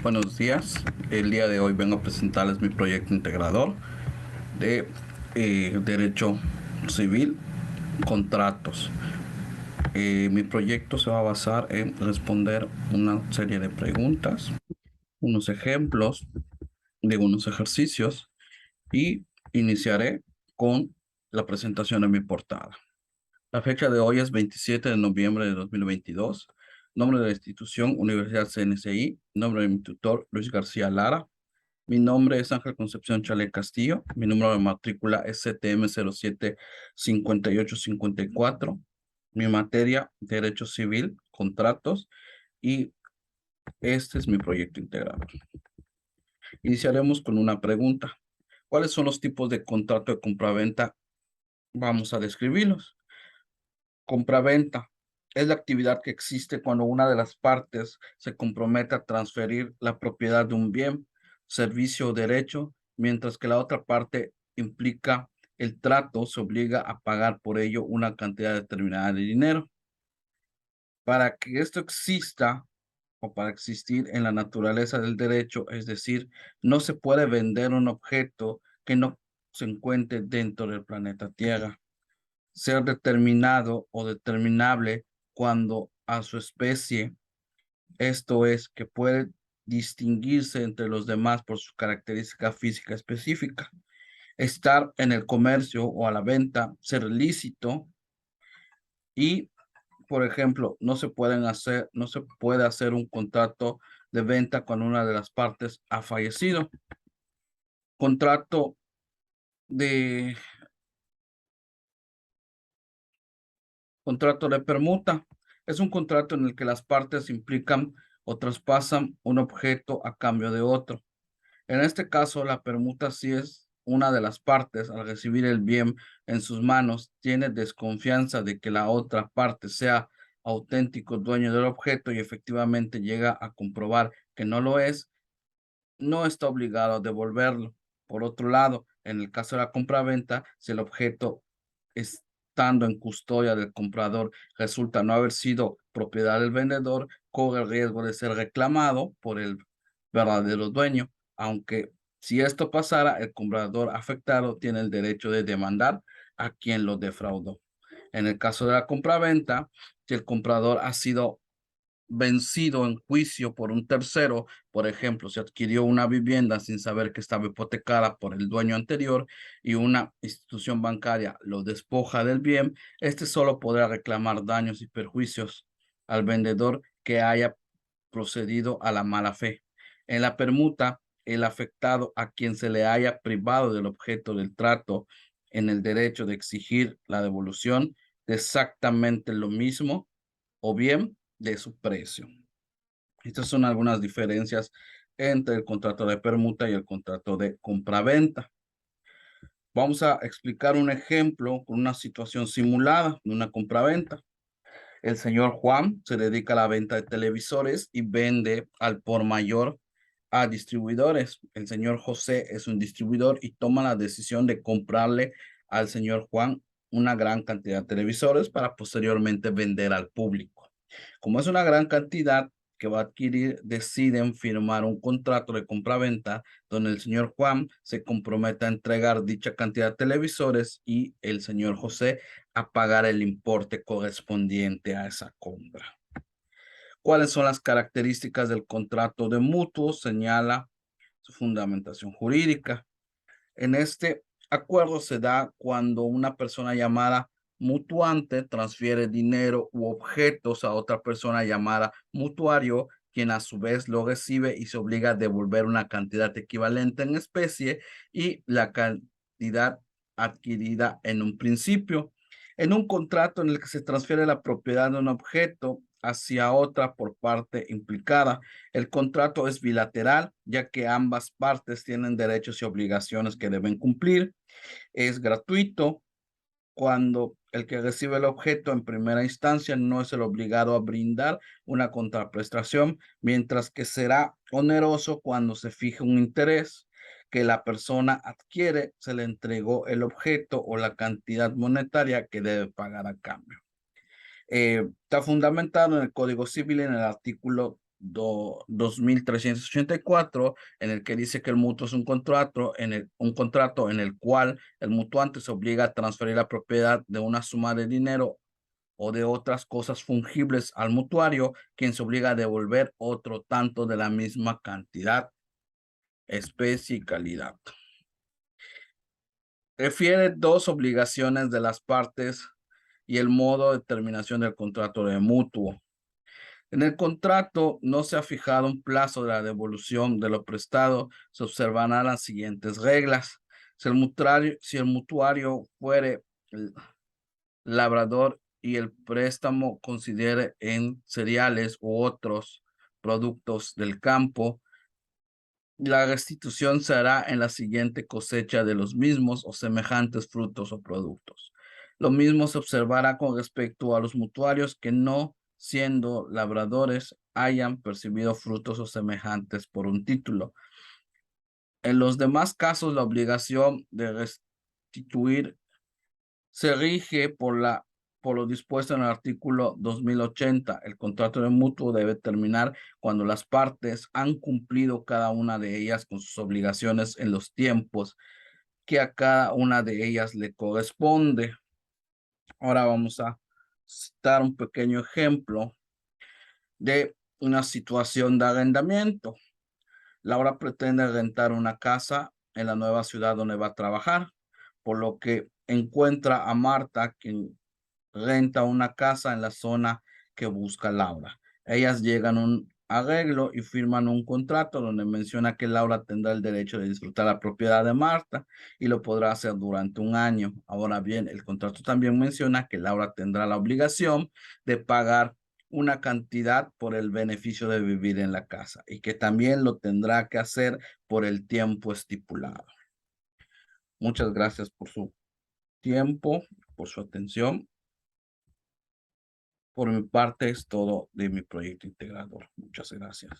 Buenos días. El día de hoy vengo a presentarles mi proyecto integrador de Derecho Civil, Contratos. Mi proyecto se va a basar en responder una serie de preguntas, unos ejemplos de unos ejercicios y iniciaré con la presentación de mi portada. La fecha de hoy es 27 de noviembre de 2022. Nombre de la institución, Universidad CNCI. Nombre de mi tutor, Luis García Lara. Mi nombre es Ángel Concepción Chale Castillo. Mi número de matrícula es CTM 075854. Mi materia, Derecho Civil, Contratos. Y este es mi proyecto integral. Iniciaremos con una pregunta. ¿Cuáles son los tipos de contrato de compraventa? Vamos a describirlos. Compraventa es la actividad que existe cuando una de las partes se compromete a transferir la propiedad de un bien, servicio o derecho, mientras que la otra parte implica el trato, se obliga a pagar por ello una cantidad determinada de dinero. Para que esto exista o para existir en la naturaleza del derecho, es decir, no se puede vender un objeto que no se encuentre dentro del planeta Tierra. Ser determinado o determinable cuando a su especie, esto es, que puede distinguirse entre los demás por su característica física específica. Estar en el comercio o a la venta, ser lícito y, por ejemplo, no se puede hacer un contrato de venta cuando una de las partes ha fallecido. Contrato de Contrato de permuta es un contrato en el que las partes implican o traspasan un objeto a cambio de otro. En este caso, la permuta, si es una de las partes al recibir el bien en sus manos, tiene desconfianza de que la otra parte sea auténtico dueño del objeto y efectivamente llega a comprobar que no lo es, no está obligado a devolverlo. Por otro lado, en el caso de la compraventa, si el objeto estando en custodia del comprador resulta no haber sido propiedad del vendedor, corre el riesgo de ser reclamado por el verdadero dueño, aunque si esto pasara, el comprador afectado tiene el derecho de demandar a quien lo defraudó. En el caso de la compraventa, si el comprador ha sido vencido en juicio por un tercero, por ejemplo, se adquirió una vivienda sin saber que estaba hipotecada por el dueño anterior y una institución bancaria lo despoja del bien, este solo podrá reclamar daños y perjuicios al vendedor que haya procedido a la mala fe. En la permuta, el afectado a quien se le haya privado del objeto del trato en el derecho de exigir la devolución de exactamente lo mismo o bien de su precio. Estas son algunas diferencias entre el contrato de permuta y el contrato de compraventa. Vamos a explicar un ejemplo con una situación simulada de una compraventa. El señor Juan se dedica a la venta de televisores y vende al por mayor a distribuidores. El señor José es un distribuidor y toma la decisión de comprarle al señor Juan una gran cantidad de televisores para posteriormente vender al público. Como es una gran cantidad que va a adquirir, deciden firmar un contrato de compraventa donde el señor Juan se compromete a entregar dicha cantidad de televisores y el señor José a pagar el importe correspondiente a esa compra. ¿Cuáles son las características del contrato de mutuo? Señala su fundamentación jurídica. En este acuerdo se da cuando una persona llamada mutuante transfiere dinero u objetos a otra persona llamada mutuario, quien a su vez lo recibe y se obliga a devolver una cantidad equivalente en especie y la cantidad adquirida en un principio. En un contrato en el que se transfiere la propiedad de un objeto hacia otra por parte implicada, el contrato es bilateral, ya que ambas partes tienen derechos y obligaciones que deben cumplir. Es gratuito cuando el que recibe el objeto en primera instancia no es el obligado a brindar una contraprestación, mientras que será oneroso cuando se fije un interés que la persona adquiere, se le entregó el objeto o la cantidad monetaria que debe pagar a cambio. Está fundamentado en el Código Civil en el artículo 2384, en el que dice que el mutuo es un contrato en el cual el mutuante se obliga a transferir la propiedad de una suma de dinero o de otras cosas fungibles al mutuario, quien se obliga a devolver otro tanto de la misma cantidad, especie y calidad. Refiere dos obligaciones de las partes y el modo de terminación del contrato de mutuo. En el contrato no se ha fijado un plazo de la devolución de lo prestado. Se observarán las siguientes reglas. Si el mutuario fuere el labrador y el préstamo considere en cereales u otros productos del campo, la restitución se hará en la siguiente cosecha de los mismos o semejantes frutos o productos. Lo mismo se observará con respecto a los mutuarios que no siendo labradores hayan percibido frutos o semejantes por un título. En los demás casos, la obligación de restituir se rige por lo dispuesto en el artículo 2080. El contrato de mutuo debe terminar cuando las partes han cumplido cada una de ellas con sus obligaciones en los tiempos que a cada una de ellas le corresponde. Ahora vamos a citar un pequeño ejemplo de una situación de arrendamiento. Laura pretende rentar una casa en la nueva ciudad donde va a trabajar, por lo que encuentra a Marta, quien renta una casa en la zona que busca Laura. Ellas llegan a un arreglo y firman un contrato donde menciona que Laura tendrá el derecho de disfrutar la propiedad de Marta y lo podrá hacer durante un año. Ahora bien, el contrato también menciona que Laura tendrá la obligación de pagar una cantidad por el beneficio de vivir en la casa y que también lo tendrá que hacer por el tiempo estipulado. Muchas gracias por su tiempo, por su atención. Por mi parte es todo de mi proyecto integrador. Muchas gracias.